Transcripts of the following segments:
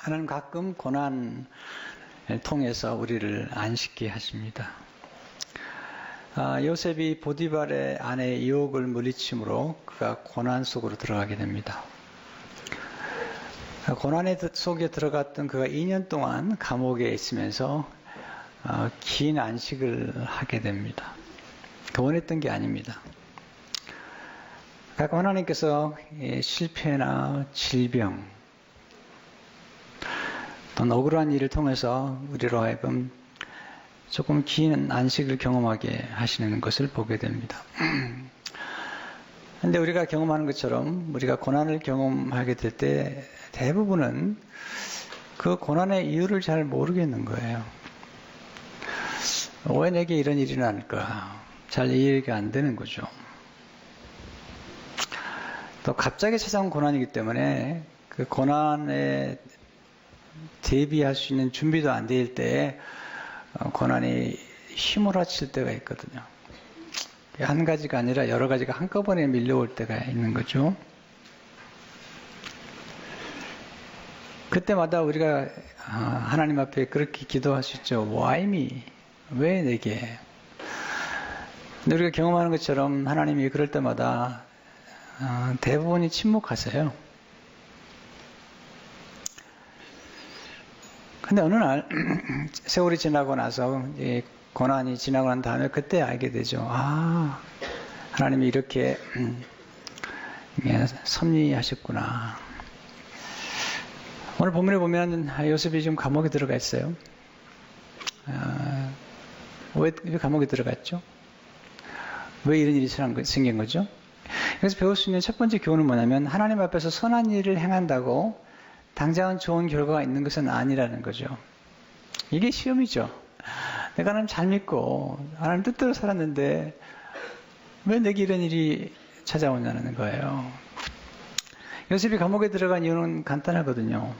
하나님 가끔 고난을 통해서 우리를 안식케 하십니다. 요셉이 보디발의 아내의 유혹을 물리침으로 그가 고난 속으로 들어가게 됩니다. 고난 속에 들어갔던 그가 2년 동안 감옥에 있으면서 긴 안식을 하게 됩니다. 원했던 게 아닙니다. 가끔 하나님께서 실패나 질병, 또 억울한 일을 통해서 우리로 하여금 조금 긴 안식을 경험하게 하시는 것을 보게 됩니다. 그런데 우리가 경험하는 것처럼 우리가 고난을 경험하게 될 때 대부분은 그 고난의 이유를 잘 모르겠는 거예요. 왜 내게 이런 일이 날까? 잘 이해가 안 되는 거죠. 또 갑자기 찾아온 고난이기 때문에 그 고난에 대비할 수 있는 준비도 안 될 때 고난이 휘몰아칠 때가 있거든요. 한 가지가 아니라 여러 가지가 한꺼번에 밀려올 때가 있는 거죠. 그때마다 우리가 하나님 앞에 그렇게 기도할 수 있죠. Why me? 왜 내게? 근데 우리가 경험하는 것처럼 하나님이 그럴 때마다 대부분이 침묵하세요. 근데 어느 날 세월이 지나고 나서 고난이 지나고 난 다음에 그때 알게 되죠. 하나님이 이렇게 섭리하셨구나. 오늘 본문에 보면 요셉이 지금 감옥에 들어가 있어요. 왜 감옥에 들어갔죠? 왜 이런 일이 생긴 거죠? 그래서 배울 수 있는 첫 번째 교훈은 뭐냐면 하나님 앞에서 선한 일을 행한다고 당장은 좋은 결과가 있는 것은 아니라는 거죠. 이게 시험이죠. 내가 하나님 잘 믿고 하나님 뜻대로 살았는데 왜 내게 이런 일이 찾아오냐는 거예요. 요셉이 감옥에 들어간 이유는 간단하거든요.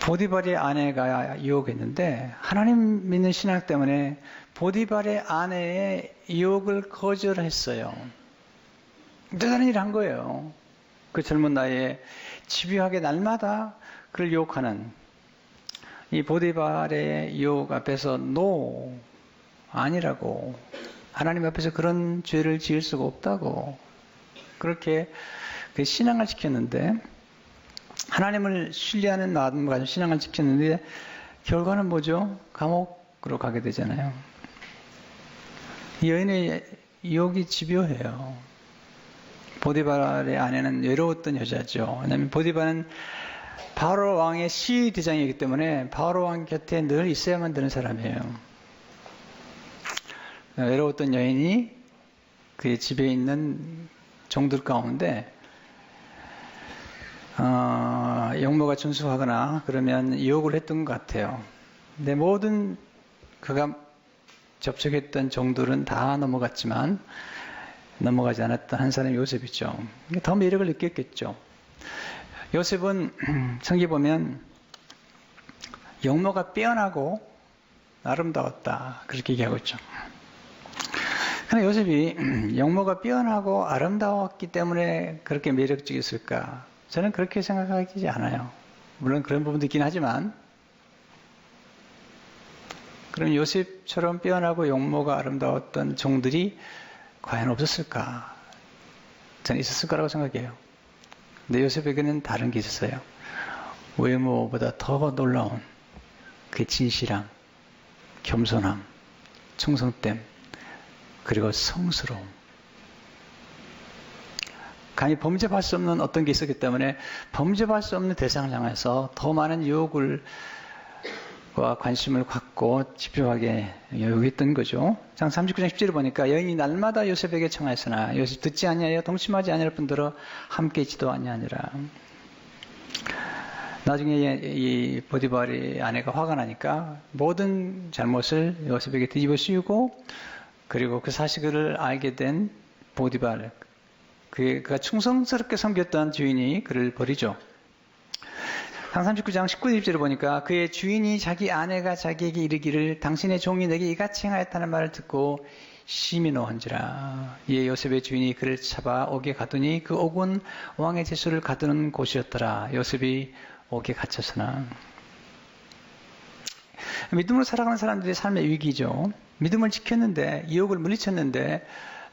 보디발의 아내가 유혹했는데 하나님 믿는 신앙 때문에 보디발의 아내의 유혹을 거절했어요. 대단한 일을 한 거예요. 그 젊은 나이에 집요하게 날마다 그를 유혹하는 이 보디발의 유혹 앞에서 노, 아니라고, 하나님 앞에서 그런 죄를 지을 수가 없다고 그렇게 그 신앙을 지켰는데, 하나님을 신뢰하는 마음을 가지고 신앙을 지켰는데 결과는 뭐죠? 감옥으로 가게 되잖아요. 이 여인의 유혹이 집요해요. 보디발의 아내는 외로웠던 여자죠. 왜냐하면 보디발은 바로 왕의 시위대장이기 때문에 바로 왕 곁에 늘 있어야만 되는 사람이에요. 외로웠던 여인이 그 집에 있는 종들 가운데 영모가 준수하거나 그러면 유혹을 했던 것 같아요. 근데 모든 그가 접촉했던 종들은 다 넘어갔지만 넘어가지 않았던 한 사람이 요셉이죠. 더 매력을 느꼈겠죠. 요셉은 성경에 보면 영모가 빼어나고 아름다웠다 그렇게 얘기하고 있죠. 그런데 요셉이 영모가 빼어나고 아름다웠기 때문에 그렇게 매력적이었을까? 저는 그렇게 생각하지 않아요. 물론 그런 부분도 있긴 하지만 그럼 요셉처럼 빼어나고 용모가 아름다웠던 종들이 과연 없었을까? 저는 있었을 거라고 생각해요. 근데 요셉에게는 다른 게 있었어요. 외모보다 더 놀라운 그 진실함, 겸손함, 충성됨, 그리고 성스러움. 감히 범죄할 수 없는 어떤 게 있었기 때문에 범죄할 수 없는 대상을 향해서 더 많은 유혹과 관심을 갖고 집요하게 요구했던 거죠. 장 39장 10절을 보니까 여인이 날마다 요셉에게 청하였으나 요셉 듣지 아니하여 동침하지 아니할 뿐더러 함께 있지도 아니하니라. 나중에 이 보디발의 아내가 화가 나니까 모든 잘못을 요셉에게 뒤집어 씌우고 그리고 그 사실을 알게 된 보디발, 그가 충성스럽게 섬겼던 주인이 그를 버리죠. 상 39장 19절 20절을 보니까 그의 주인이 자기 아내가 자기에게 이르기를 당신의 종이 내게 이같이 행하였다는 말을 듣고 심히 노한지라. 이에 요셉의 주인이 그를 잡아 옥에 가두니 그 옥은 왕의 제수를 가두는 곳이었더라. 요셉이 옥에 갇혀서나. 믿음으로 살아가는 사람들이 삶의 위기죠. 믿음을 지켰는데, 유혹을 물리쳤는데,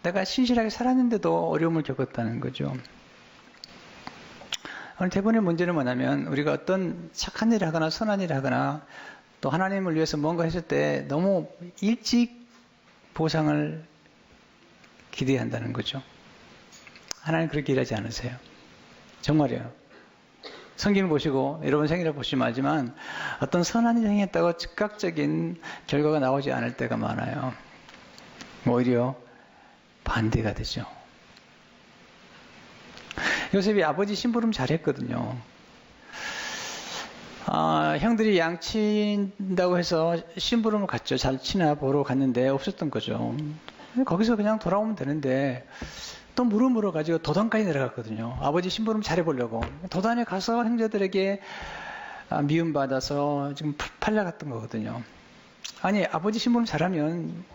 내가 신실하게 살았는데도 어려움을 겪었다는 거죠. 오늘 대부분의 문제는 뭐냐면, 우리가 어떤 착한 일을 하거나 선한 일을 하거나, 또 하나님을 위해서 뭔가 했을 때 너무 일찍 보상을 기대한다는 거죠. 하나님 그렇게 일하지 않으세요. 정말이에요. 성경을 보시고 여러분 생일을 보시면 알지만 어떤 선한 일을 행했다고 즉각적인 결과가 나오지 않을 때가 많아요. 오히려 반대가 되죠. 요셉이 아버지 심부름 잘했거든요. 형들이 양친다고 해서 심부름을 갔죠. 잘 치나 보러 갔는데 없었던 거죠. 거기서 그냥 돌아오면 되는데 또 물어가지고 도단까지 내려갔거든요. 아버지 심부름 잘해보려고. 도단에 가서 형제들에게 미움받아서 지금 팔려갔던 거거든요. 아니, 아버지 심부름 잘하면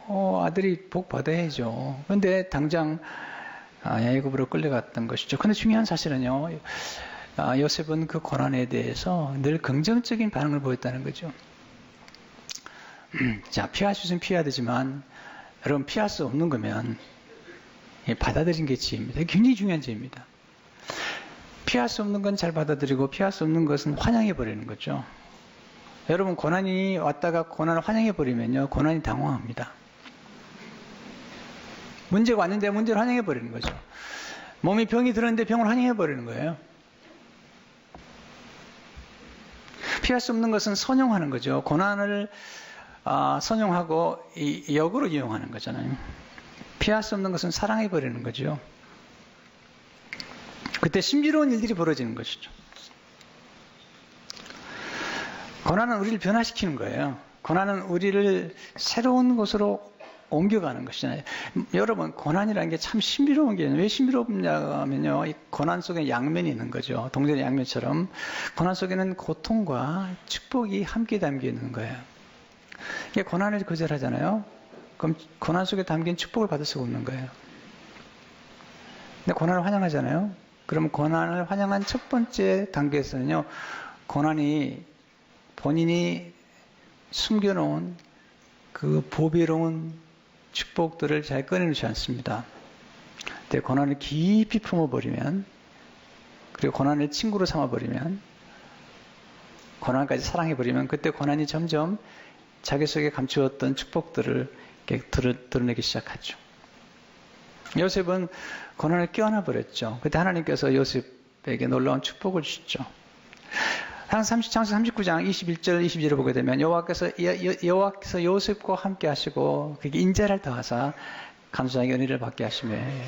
아들이 복 받아야죠. 그런데 당장 애굽으로 끌려갔던 것이죠. 그런데 중요한 사실은요. 요셉은 그 고난에 대해서 늘 긍정적인 반응을 보였다는 거죠. 자, 피할 수 있으면 피해야 되지만 여러분 피할 수 없는 거면 받아들이는 게 지혜입니다. 굉장히 중요한 지혜입니다. 피할 수 없는 건 잘 받아들이고 피할 수 없는 것은 환영해버리는 거죠. 여러분 고난이 왔다가 고난을 환영해버리면요. 고난이 당황합니다. 문제가 왔는데 문제를 환영해버리는 거죠. 몸이 병이 들었는데 병을 환영해버리는 거예요. 피할 수 없는 것은 선용하는 거죠. 고난을 선용하고 역으로 이용하는 거잖아요. 피할 수 없는 것은 사랑해버리는 거죠. 그때 심지로운 일들이 벌어지는 것이죠. 고난은 우리를 변화시키는 거예요. 고난은 우리를 새로운 곳으로 옮겨가는 것이잖아요. 여러분, 고난이라는 게 참 신비로운 게 왜 신비롭냐면요. 이 고난 속에 양면이 있는 거죠. 동전의 양면처럼. 고난 속에는 고통과 축복이 함께 담겨 있는 거예요. 이게 고난을 거절하잖아요. 그럼 고난 속에 담긴 축복을 받을 수가 없는 거예요. 근데 고난을 환영하잖아요. 그럼 고난을 환영한 첫 번째 단계에서는요. 고난이 본인이 숨겨놓은 그 보배로운 축복들을 잘 꺼내놓지 않습니다. 근데 고난을 깊이 품어버리면, 그리고 고난을 친구로 삼아버리면, 고난까지 사랑해버리면 그때 고난이 점점 자기 속에 감추었던 축복들을 드러내기 시작하죠. 요셉은 고난을 껴안아버렸죠. 그때 하나님께서 요셉에게 놀라운 축복을 주셨죠. 창세기 39장 21절 22절을 보게 되면 여호와께서 요셉과 함께 하시고 그게 인자를 더하사 간수장에게 은혜를 받게 하시매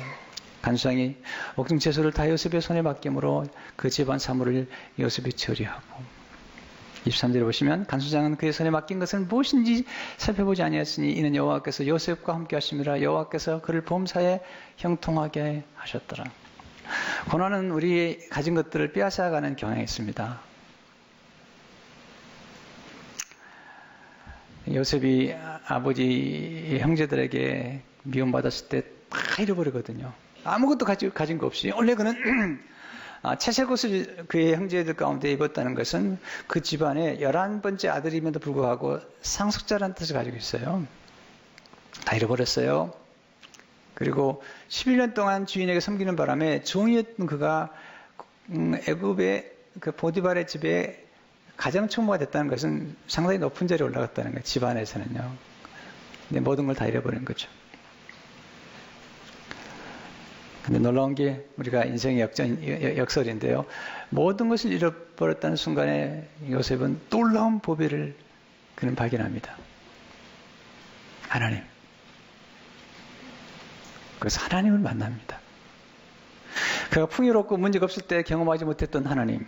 간수장이 옥중 채소를 다 요셉의 손에 맡김으로 그 집안 사물을 요셉이 처리하고 23절에 보시면 간수장은 그의 손에 맡긴 것은 무엇인지 살펴보지 아니하였으니 이는 여호와께서 요셉과 함께 하심이라 여호와께서 그를 범사에 형통하게 하셨더라. 고난은 우리 가진 것들을 빼앗아가는 경향이 있습니다. 요셉이 아버지 형제들에게 미움받았을 때 다 잃어버리거든요. 아무것도 가진 거 없이. 원래 그는 채색 옷을 그의 형제들 가운데 입었다는 것은 그 집안의 11번째 아들임에도 불구하고 상속자라는 뜻을 가지고 있어요. 다 잃어버렸어요. 그리고 11년 동안 주인에게 섬기는 바람에 종이었던 그가 애굽의 그 보디발의 집에 가정총무가 됐다는 것은 상당히 높은 자리에 올라갔다는 거예요. 집안에서는요. 근데 모든 걸 다 잃어버린 거죠. 근데 놀라운 게 우리가 인생의 역설인데요. 모든 것을 잃어버렸다는 순간에 요셉은 놀라운 보배를 그는 발견합니다. 하나님. 그래서 하나님을 만납니다. 그가 풍요롭고 문제가 없을 때 경험하지 못했던 하나님.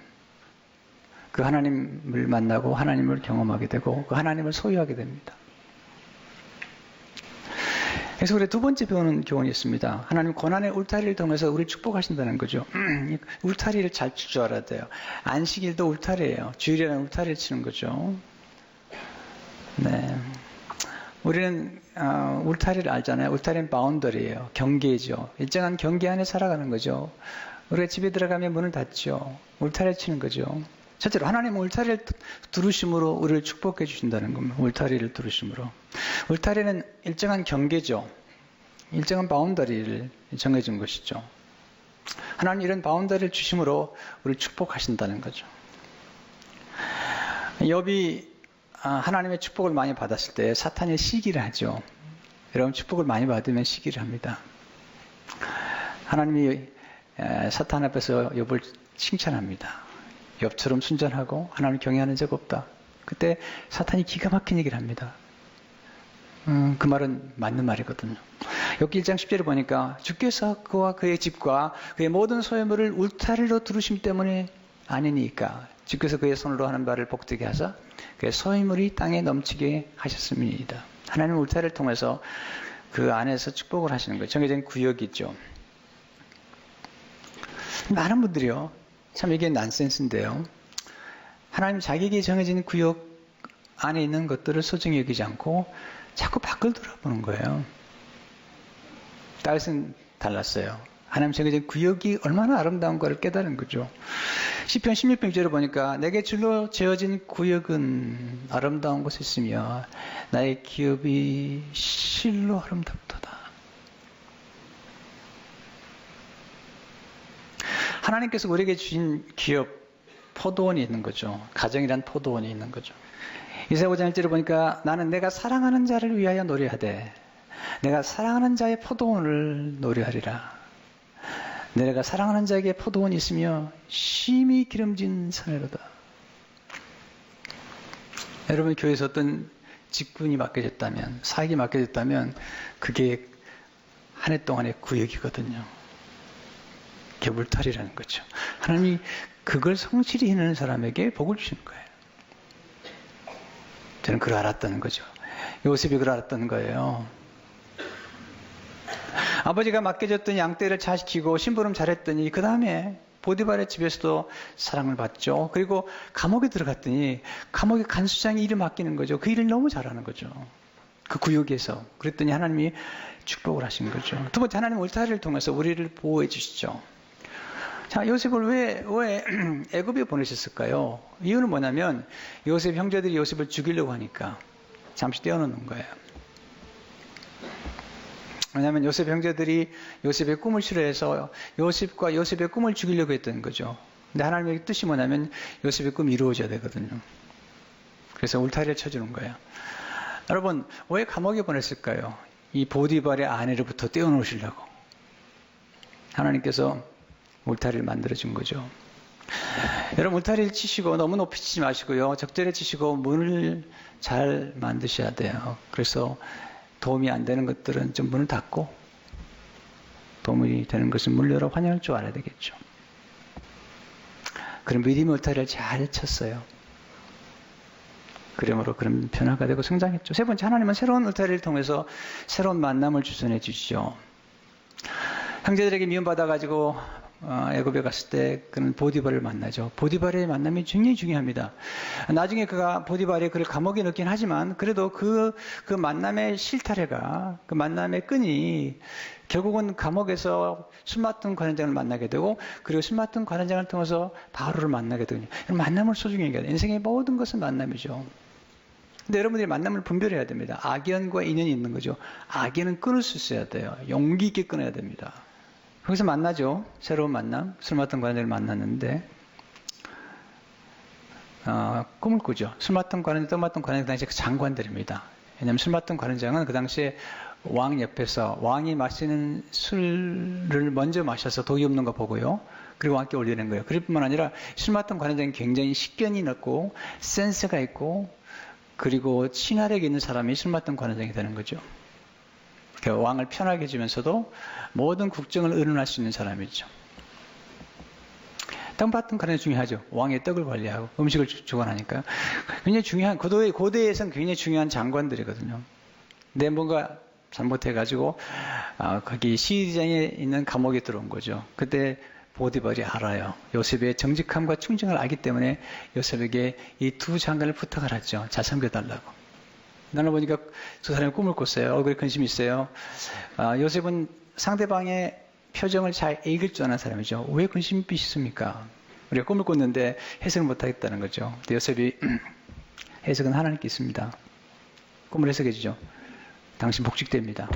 그 하나님을 만나고 하나님을 경험하게 되고 그 하나님을 소유하게 됩니다. 그래서 우리 두 번째 배우는 교훈이 있습니다. 하나님 고난의 울타리를 통해서 우리를 축복하신다는 거죠. 울타리를 잘 칠 줄 알아야 돼요. 안식일도 울타리예요. 주일이라는 울타리를 치는 거죠. 네, 우리는 울타리를 알잖아요. 울타리는 바운더리예요. 경계죠. 일정한 경계 안에 살아가는 거죠. 우리가 집에 들어가면 문을 닫죠. 울타리를 치는 거죠. 첫째로 하나님은 울타리를 두르심으로 우리를 축복해 주신다는 겁니다. 울타리를 두르심으로. 울타리는 일정한 경계죠. 일정한 바운더리를 정해준 것이죠. 하나님 이런 바운더리를 주심으로 우리를 축복하신다는 거죠. 욥이 하나님의 축복을 많이 받았을 때 사탄이 시기를 하죠. 여러분 축복을 많이 받으면 시기를 합니다. 하나님이 사탄 앞에서 욥을 칭찬합니다. 욥처럼 순전하고 하나님을 경외하는 적 없다. 그때 사탄이 기가 막힌 얘기를 합니다. 그 말은 맞는 말이거든요. 욥기 1장 10절을 보니까 주께서 그와 그의 집과 그의 모든 소유물을 울타리로 두르심 때문에 아니니까 주께서 그의 손으로 하는 바를 복되게 하사 그의 소유물이 땅에 넘치게 하셨음이니이다. 하나님은 울타리를 통해서 그 안에서 축복을 하시는 거예요. 정해진 구역이 있죠. 많은 분들이요. 참 이게 난센스인데요. 하나님 자기에게 정해진 구역 안에 있는 것들을 소중히 여기지 않고 자꾸 밖을 돌아보는 거예요. 다윗은 달랐어요. 하나님 정해진 구역이 얼마나 아름다운가를 깨달은 거죠. 시편 16편 6절을 보니까 내게 줄로 지어진 구역은 아름다운 곳에 있으며 나의 기업이 실로 아름답도다. 하나님께서 우리에게 주신 기업, 포도원이 있는 거죠. 가정이란 포도원이 있는 거죠. 이사야 5장 1절을 보니까 나는 내가 사랑하는 자를 위하여 노래하되 내가 사랑하는 자의 포도원을 노래하리라. 내가 사랑하는 자에게 포도원이 있으며 심히 기름진 산에로다. 여러분 교회에서 어떤 직분이 맡겨졌다면, 사역이 맡겨졌다면 그게 한 해 동안의 구역이거든요. 그게 울타리라는 거죠. 하나님이 그걸 성실히 해내는 사람에게 복을 주시는 거예요. 저는 그걸 알았다는 거죠. 요셉이 그걸 알았다는 거예요. 아버지가 맡겨줬던 양떼를 잘 지키고 심부름 잘했더니 그 다음에 보디발의 집에서도 사랑을 받죠. 그리고 감옥에 들어갔더니 감옥의 간수장이 일을 맡기는 거죠. 그 일을 너무 잘하는 거죠. 그 구역에서. 그랬더니 하나님이 축복을 하신 거죠. 두 번째, 하나님 울타리를 통해서 우리를 보호해 주시죠. 자, 요셉을 왜 애굽에 보내셨을까요? 이유는 뭐냐면 요셉 형제들이 요셉을 죽이려고 하니까 잠시 떼어놓는 거예요. 왜냐하면 요셉 형제들이 요셉의 꿈을 싫어해서 요셉과 요셉의 꿈을 죽이려고 했던 거죠. 근데 하나님의 뜻이 뭐냐면 요셉의 꿈이 이루어져야 되거든요. 그래서 울타리를 쳐주는 거예요. 여러분, 왜 감옥에 보냈을까요? 이 보디발의 아내로부터 떼어놓으시려고. 하나님께서 울타리를 만들어준 거죠. 여러분, 울타리를 치시고 너무 높이 치지 마시고요. 적절히 치시고 문을 잘 만드셔야 돼요. 그래서 도움이 안 되는 것들은 좀 문을 닫고 도움이 되는 것은 문 열어 환영할 줄 알아야 되겠죠. 그런 믿음의 울타리를 잘 쳤어요. 그러므로 그런 변화가 되고 성장했죠. 세 번째, 하나님은 새로운 울타리를 통해서 새로운 만남을 주선해 주시죠. 형제들에게 미움받아가지고 애굽에 갔을 때 그는 보디발을 만나죠. 보디발의 만남이 굉장히 중요합니다. 나중에 그가 보디발이 그를 감옥에 넣긴 하지만 그래도 그 만남의 실타래가, 그 만남의 끈이 결국은 감옥에서 술 맡은 관원장을 만나게 되고 그리고 술 맡은 관원장을 통해서 바로를 만나게 되거든요. 만남을 소중히 여겨야 돼요. 인생의 모든 것은 만남이죠. 근데 여러분들이 만남을 분별해야 됩니다. 악연과 인연이 있는 거죠. 악연은 끊을 수 있어야 돼요. 용기 있게 끊어야 됩니다. 거기서 만나죠. 새로운 만남. 술 맡은 관원장을 만났는데 꿈을 꾸죠. 술 맡은 관원장, 떡 맡은 관원장 당시에 장관들입니다. 왜냐하면 술 맡은 관원장은 그 당시에 왕 옆에서 왕이 마시는 술을 먼저 마셔서 독이 없는 거 보고요. 그리고 함께 올리는 거예요. 그럴 뿐만 아니라 술 맡은 관원장이 굉장히 식견이 넓고 센스가 있고 그리고 친화력이 있는 사람이 술 맡은 관원장이 되는 거죠. 왕을 편하게 해주면서도 모든 국정을 의논할 수 있는 사람이죠. 떡 맡은 관원이 중요하죠. 왕의 떡을 관리하고 음식을 주관하니까. 굉장히 중요한, 고대에서는 굉장히 중요한 장관들이거든요. 근데 뭔가 잘못해가지고 거기 시리장에 있는 감옥에 들어온 거죠. 그때 보디발이 알아요. 요셉의 정직함과 충정을 알기 때문에 요셉에게 이 두 장관을 부탁을 하죠. 잘 섬겨달라고. 나는 보니까 두 사람이 꿈을 꿨어요. 얼굴에 근심이 있어요. 요셉은 상대방의 표정을 잘 읽을 줄 아는 사람이죠. 왜 근심이 있습니까? 우리가 꿈을 꿨는데 해석을 못하겠다는 거죠. 근데 요셉이 해석은 하나님께 있습니다. 꿈을 해석해 주죠. 당신 복직됩니다.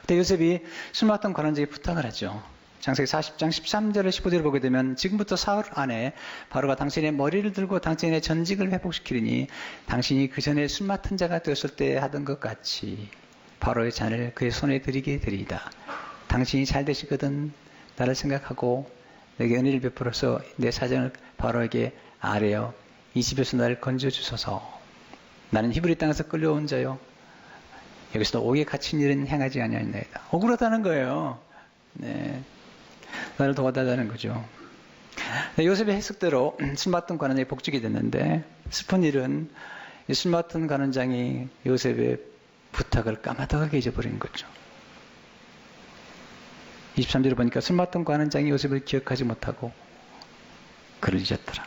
근데 요셉이 술 맡던 관원장에게 부탁을 하죠. 창세기 40장 13절에 15절을 보게 되면 지금부터 사흘 안에 바로가 당신의 머리를 들고 당신의 전직을 회복시키리니 당신이 그 전에 술 맡은 자가 되었을 때 하던 것 같이 바로의 잔을 그의 손에 드리게 되리이다. 당신이 잘 되시거든 나를 생각하고 내게 은혜를 베풀어서 내 사정을 바로에게 아뢰어 이 집에서 나를 건져주소서. 나는 히브리 땅에서 끌려온 자요. 여기서도 옥에 갇힌 일은 행하지 아니하였나이다. 억울하다는 거예요. 네. 나를 도와달라는 거죠. 요셉의 해석대로 술 맡은 관원장이 복직이 됐는데 슬픈 일은 술 맡은 관원장이 요셉의 부탁을 까마득하게 잊어버린 거죠. 23절에 보니까 술 맡은 관원장이 요셉을 기억하지 못하고 그를 잊었더라.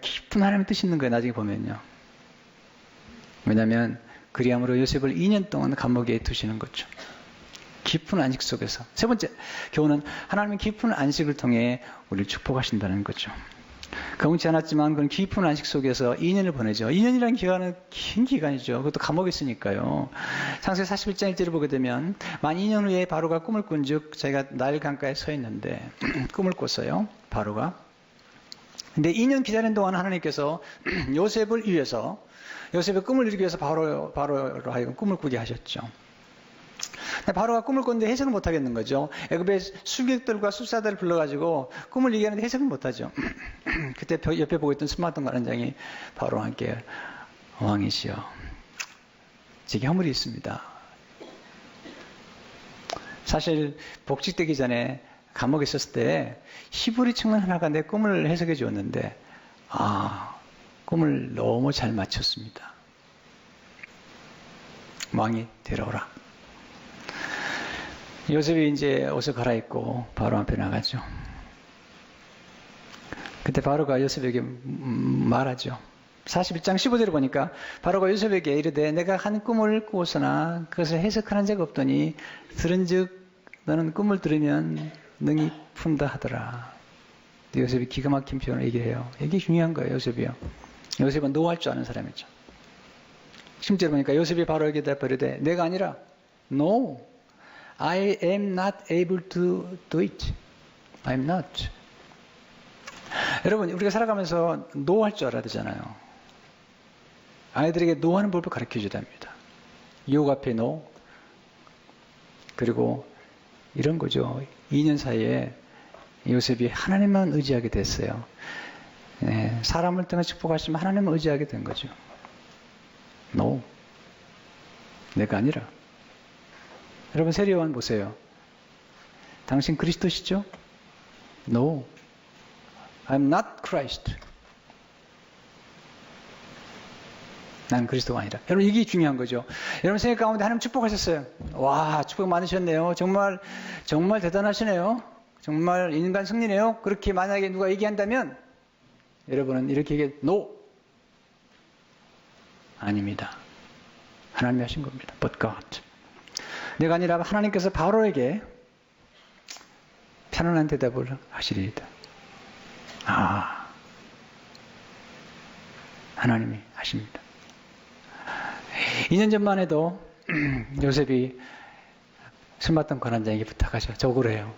깊은 하나님의 뜻이 있는 거예요. 나중에 보면요. 왜냐하면 그리함으로 요셉을 2년 동안 감옥에 두시는 거죠. 깊은 안식 속에서. 세 번째 교훈은 하나님의 깊은 안식을 통해 우리를 축복하신다는 거죠. 거문치 않았지만 그런 깊은 안식 속에서 2년을 보내죠. 2년이라는 기간은 긴 기간이죠. 그것도 감옥에 있으니까요. 창세기 41장 1절을 보게 되면 만 2년 후에 바로가 꿈을 꾼즉 자기가 나일 강가에 서 있는데 꿈을 꿨어요. 바로가. 근데 2년 기다리는 동안 하나님께서 요셉을 위해서 요셉의 꿈을 이루기 위해서 바로로 하여금 꿈을 꾸게 하셨죠. 바로가 꿈을 꿨는데 해석을 못하겠는 거죠. 애굽의 술객들과 술사들을 불러가지고 꿈을 얘기하는데 해석을 못하죠. 그때 옆에 보고 있던 술 맡은 관원장이 바로와 함께 왕이시여 제게 허물이 있습니다. 사실 복직되기 전에 감옥에 있었을 때 히브리 청년 하나가 내 꿈을 해석해 주었는데 꿈을 너무 잘 맞췄습니다. 왕이 데려오라. 요셉이 이제 옷을 갈아입고 바로 앞에 나가죠. 그때 바로가 요셉에게 말하죠. 41장 15절을 보니까 바로가 요셉에게 이르되 내가 한 꿈을 꾸었으나 그것을 해석하는 자가 없더니 들은즉 너는 꿈을 들으면 능히 푼다 하더라. 요셉이 기가 막힌 표현을 얘기해요. 이게 중요한 거예요. 요셉이요. 요셉은 노할 줄 아는 사람이죠. 10절을 보니까 요셉이 바로에게 대답하되 내가 아니라 No, I am not able to do it. I am not. 여러분 우리가 살아가면서 노할 줄 알아야 되잖아요. 아이들에게 노하는 법을 가르쳐줘야 됩니다. 유혹 앞에 노. 그리고 이런 거죠. 2년 사이에 요셉이 하나님만 의지하게 됐어요. 네, 사람을 통해 축복하시면 하나님을 의지하게 된 거죠. No. 내가 아니라. 여러분 세례요한 보세요. 당신 그리스도시죠? No. I'm not Christ. 난 그리스도가 아니라. 여러분 이게 중요한 거죠. 여러분 생각 가운데 하나님 축복하셨어요. 와 축복 많으셨네요. 정말 대단하시네요. 정말 인간 승리네요. 그렇게 만약에 누가 얘기한다면 여러분은 이렇게 얘기해 No. 아닙니다. 하나님이 하신 겁니다. But God. 내가 아니라 하나님께서 바로에게 편안한 대답을 하시리이다. 하나님이 하십니다. 2년 전만 해도 요셉이 술 맡던 관원장에게 부탁하죠. 적으로 해요.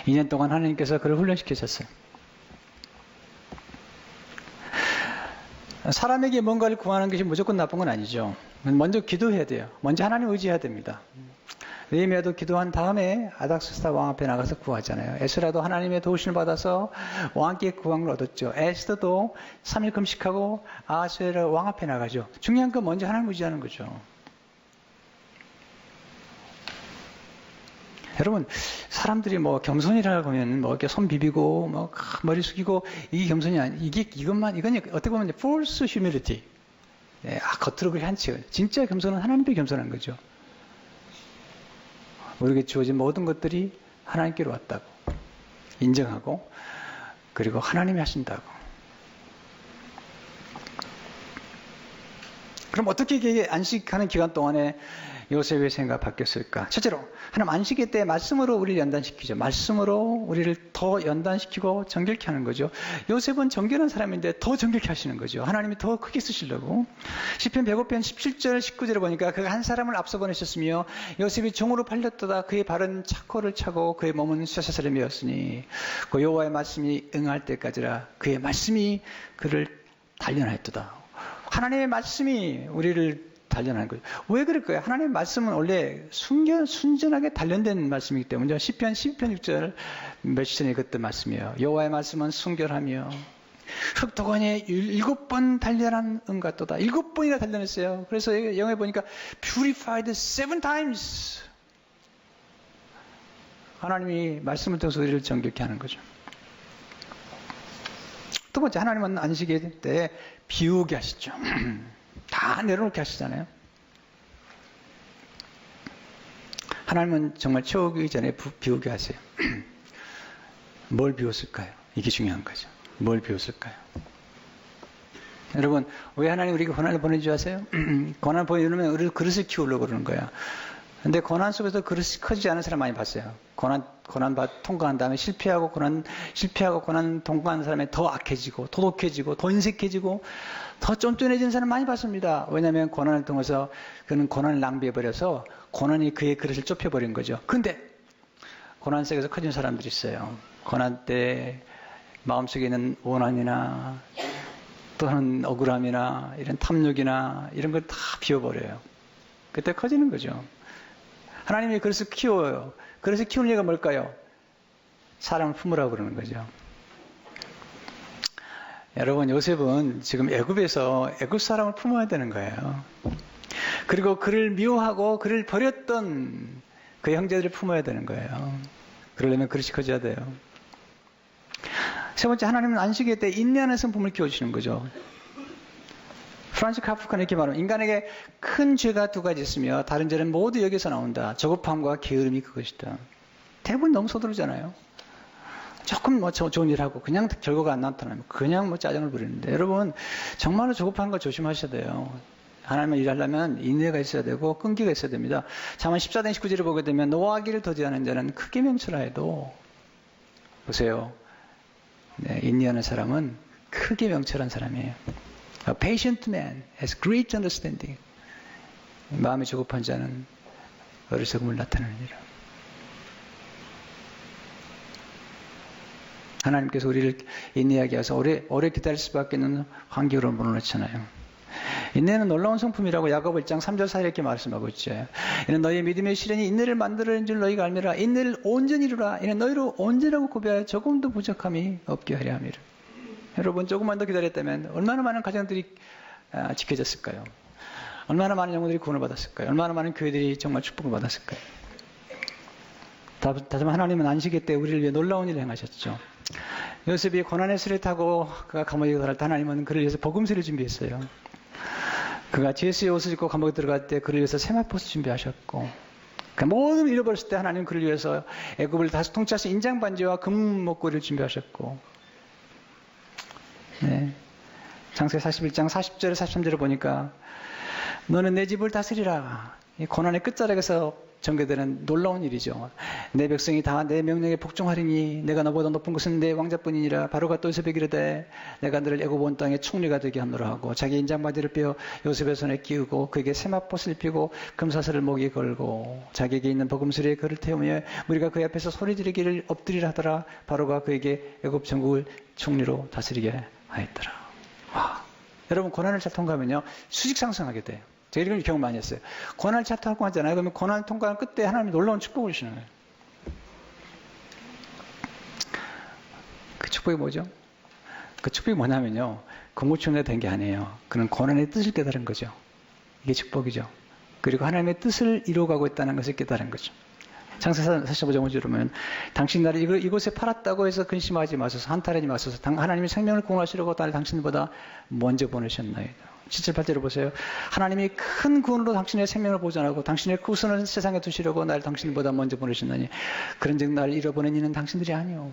2년 동안 하나님께서 그를 훈련시키셨어요. 사람에게 뭔가를 구하는 것이 무조건 나쁜 건 아니죠. 먼저 기도해야 돼요. 먼저 하나님 의지해야 됩니다. 느헤미야도 기도한 다음에 아닥사스다 왕 앞에 나가서 구하잖아요. 에스라도 하나님의 도우심을 받아서 왕께 구원을 얻었죠. 에스더도 3일 금식하고 아하수에라 왕 앞에 나가죠. 중요한 건 먼저 하나님 의지하는 거죠. 여러분 사람들이 뭐 겸손이라고 하면 뭐 이렇게 손 비비고 뭐 머리 숙이고 이게 겸손이 아니 이건 어떻게 보면 false humility. 겉으로 그렇게 한치. 진짜 겸손은 하나님께 겸손한 거죠. 우리에게 주어진 모든 것들이 하나님께로 왔다고 인정하고 그리고 하나님이 하신다고. 그럼 어떻게 이게 안식하는 기간 동안에 요셉의 생각이 바뀌었을까? 첫째로, 하나님 안식일 때 말씀으로 우리를 연단시키죠. 말씀으로 우리를 더 연단시키고 정결케 하는 거죠. 요셉은 정결한 사람인데 더 정결케 하시는 거죠. 하나님이 더 크게 쓰시려고. 시편 105편 17절 19절에 보니까 그 한 사람을 앞서 보내셨으며 요셉이 종으로 팔렸도다 그의 발은 착고를 차고 그의 몸은 쇠사슬에 메었으니 그 여호와의 말씀이 응할 때까지라 그의 말씀이 그를 단련하였도다. 하나님의 말씀이 우리를 단련하는 거죠. 왜 그럴까요? 하나님의 말씀은 원래 순전하게 단련된 말씀이기 때문이죠. 시편 12편 6절 며칠 전에 그때 말씀이에요. 여호와의 말씀은 순결하며 흙도관에 7번 단련한 은 같도다. 7번이나 단련했어요. 그래서 영어에 보니까 purified 7 times. 하나님이 말씀을 통해서 우리를 정결케 하는 거죠. 두 번째, 하나님은 안식일 때 비우게 하시죠. 다 내려놓게 하시잖아요. 하나님은 정말 채우기 전에 비우게 하세요. 뭘 비웠을까요? 이게 중요한 거죠. 뭘 비웠을까요? 여러분, 왜 하나님 우리에게 고난을 보내주지 아세요? 고난을 보내주면 우리를 그릇을 키우려고 그러는 거야. 근데 고난 속에서 그릇이 커지지 않은 사람 많이 봤어요. 고난 통과한 다음에 실패하고 고난 통과한 사람이 더 악해지고, 도덕해지고, 더 인색해지고, 더 쫀쫀해지는 사람 많이 봤습니다. 왜냐하면 고난을 통해서 그는 고난을 낭비해버려서 고난이 그의 그릇을 좁혀버린 거죠. 근데 고난 속에서 커진 사람들이 있어요. 고난 때 마음속에 있는 원한이나 또는 억울함이나 이런 탐욕이나 이런 걸 다 비워버려요. 그때 커지는 거죠. 하나님이 그릇을 키워요. 그릇을 키우는 얘기가 뭘까요? 사람을 품으라고 그러는 거죠. 여러분, 요셉은 지금 애굽에서 애굽 사람을 품어야 되는 거예요. 그리고 그를 미워하고 그를 버렸던 그 형제들을 품어야 되는 거예요. 그러려면 그릇이 커져야 돼요. 세 번째, 하나님은 안식일 때 인내하는 성품을 키워주시는 거죠. 프란츠 카프카는 이렇게 말합니다. 인간에게 큰 죄가 두 가지 있으며 다른 죄는 모두 여기서 나온다. 조급함과 게으름이 그것이다. 대부분 너무 서두르잖아요. 조금 좋은 일 하고 그냥 결과가 안 나타나면 그냥 짜증을 부리는데, 여러분 정말로 조급한 거 조심하셔야 돼요. 하나님을 일하려면 인내가 있어야 되고 끈기가 있어야 됩니다. 잠언 14장 19절을 보게 되면 노하기를 더디하는 자는 크게 명철하여도, 보세요. 네, 인내하는 사람은 크게 명철한 사람이에요. A patient man has great understanding. 마음이 조급한 자는 어리석음을 나타내느니라. 하나님께서 우리를 인내하게 하셔서 오래 기다릴 수밖에 없는 환경으로 몰아넣잖아요. 인내는 놀라운 성품이라고 야고보 1장 3절 4절 이렇게 말씀하고 있죠. 이는 너희의 믿음의 시련이 인내를 만들어낸 줄 너희가 알미라. 인내를 온전히 이루라. 이는 너희로 온전하고 고백하여 조금도 부족함이 없게 하려 함이라. 여러분, 조금만 더 기다렸다면 얼마나 많은 가정들이 지켜졌을까요? 얼마나 많은 영혼들이 구원을 받았을까요? 얼마나 많은 교회들이 정말 축복을 받았을까요? 다시 하나님은 안식일 때 우리를 위해 놀라운 일을 행하셨죠. 요셉이 고난의 수레 타고 그가 감옥에 들어갈 때 하나님은 그를 위해서 복음서를 준비했어요. 그가 제수의 옷을 입고 감옥에 들어갈 때 그를 위해서 세마포스 준비하셨고, 그 모든 잃어버렸을 때 하나님 그를 위해서 애굽을 다시 통치하신 인장반지와 금 목걸이를 준비하셨고, 네. 창세기 41장 40절에 43절을 보니까 너는 내 집을 다스리라. 이 고난의 끝자락에서 전개되는 놀라운 일이죠. 내 백성이 다 내 명령에 복종하리니 내가 너보다 높은 것은 내 왕자뿐이니라. 바로가 또 요셉에게 이르되 내가 너를 애굽 온 땅의 총리가 되게 하노라 하고, 자기 인장바지를 빼어 요셉의 손에 끼우고 그에게 세마포스를 피고 금사슬을 목에 걸고 자기에게 있는 버금수리에 그를 태우며 우리가 그 앞에서 소리 지르기를 엎드리라 하더라. 바로가 그에게 애굽 전국을 총리로 다스리게 하였더라. 와, 여러분, 고난을 잘 통과하면요 수직 상승하게 돼요. 제가 이런 경험 많이 했어요. 고난을 잘 통과하잖아요. 그러면 고난을 통과한 끝에 하나님이 놀라운 축복을 주시는 거예요. 그 축복이 뭐죠? 그 축복이 뭐냐면요, 공무원에 된 게 아니에요. 그는 고난의 뜻을 깨달은 거죠. 이게 축복이죠. 그리고 하나님의 뜻을 이루어가고 있다는 것을 깨달은 거죠. 창세기 45장 5절에 보면 당신 나를 이곳에 팔았다고 해서 근심하지 마소서, 한탄하지 마소서. 하나님이 생명을 구원하시려고 나를 당신보다 먼저 보내셨나이다. 7, 8절을 보세요. 하나님이 큰 구원으로 당신의 생명을 보존하고 당신의 후손을 세상에 두시려고 나를 당신보다 먼저 보내셨나니 그런즉 나를 잃어보낸 이는 당신들이 아니오.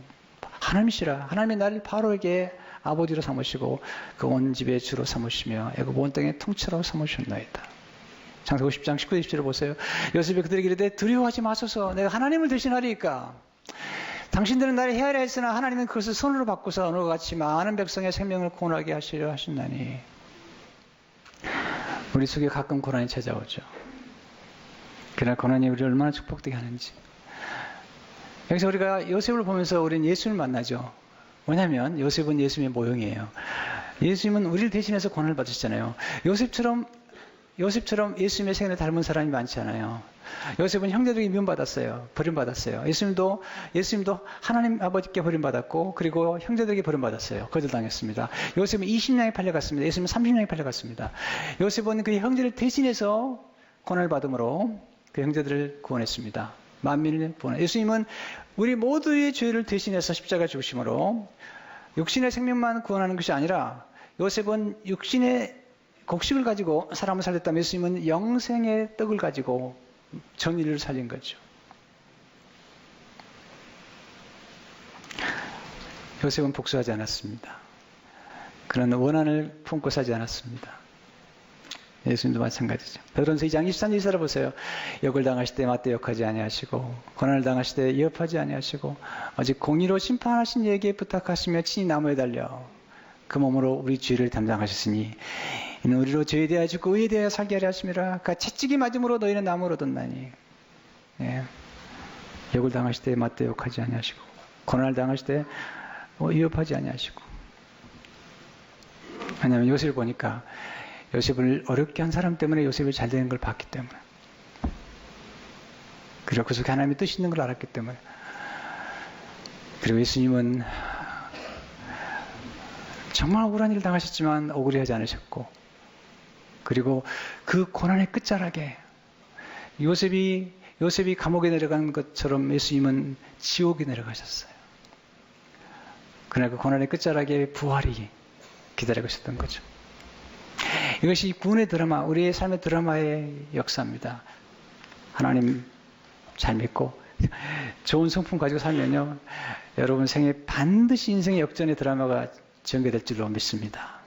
하나님이시라. 하나님이 나를 바로에게 아버지로 삼으시고 그 온 집의 주로 삼으시며 애굽 온 땅의 통치로 삼으셨나이다. 창세기 50장 19절 20절을 보세요. 요셉이 그들에게 이르되 두려워하지 마소서 내가 하나님을 대신하리이까. 당신들은 나를 헤아려 했으나 하나님은 그것을 손으로 바꾸사 오늘과 같이 많은 백성의 생명을 구원하게 하시려 하신다니. 우리 속에 가끔 고난이 찾아오죠. 그러나 고난이 우리를 얼마나 축복되게 하는지. 여기서 우리가 요셉을 보면서 우리는 예수를 만나죠. 왜냐하면 요셉은 예수님의 모형이에요. 예수님은 우리를 대신해서 고난을 받으셨잖아요. 요셉처럼 예수님의 생애를 닮은 사람이 많지 않아요. 요셉은 형제들에게 미움받았어요. 버림받았어요. 예수님도 하나님 아버지께 버림받았고 그리고 형제들에게 버림받았어요. 거절당했습니다. 요셉은 20냥에 팔려갔습니다. 예수님은 30냥에 팔려갔습니다. 요셉은 그 형제를 대신해서 고난을 받음으로 그 형제들을 구원했습니다. 만민을 구원. 예수님은 우리 모두의 죄를 대신해서 십자가 죽으심으로 육신의 생명만 구원하는 것이 아니라 요셉은 육신의 곡식을 가지고 사람을 살렸다면 예수님은 영생의 떡을 가지고 전 인류를 살린 거죠. 요셉은 복수하지 않았습니다. 그런 원한을 품고 사지 않았습니다. 예수님도 마찬가지죠. 베드로전서 2장 23절 이사를 보세요. 역을 당하실 때 맞대역하지 아니하시고 고난을 당하실 때 위협하지 아니하시고 오직 공의로 심판하신 이에게 부탁하시며 친히 나무에 달려 그 몸으로 우리 죄를 담당하셨으니 이는 우리로 죄에 대하여 죽고 의에 대하여 살게 하려 하심이라. 그 채찍이 맞음으로 너희는 나무로 뒀나니. 예. 역을 당하실 때 맞대역하지 아니하시고 고난을 당하실 때 위협하지 아니하시고. 왜냐하면 요셉을 보니까 요셉을 어렵게 한 사람 때문에 요셉이 잘 되는 걸 봤기 때문에. 그리고 그 속에 하나님의 뜻이 있는 걸 알았기 때문에. 그리고 예수님은 정말 억울한 일을 당하셨지만 억울해하지 않으셨고 그리고 그 고난의 끝자락에 요셉이 감옥에 내려간 것처럼 예수님은 지옥에 내려가셨어요. 그러나 그 고난의 끝자락에 부활이 기다리고 있었던 거죠. 이것이 구원의 드라마, 우리의 삶의 드라마의 역사입니다. 하나님 잘 믿고 좋은 성품 가지고 살면요, 여러분 생에 반드시 인생의 역전의 드라마가 전개될 줄로 믿습니다.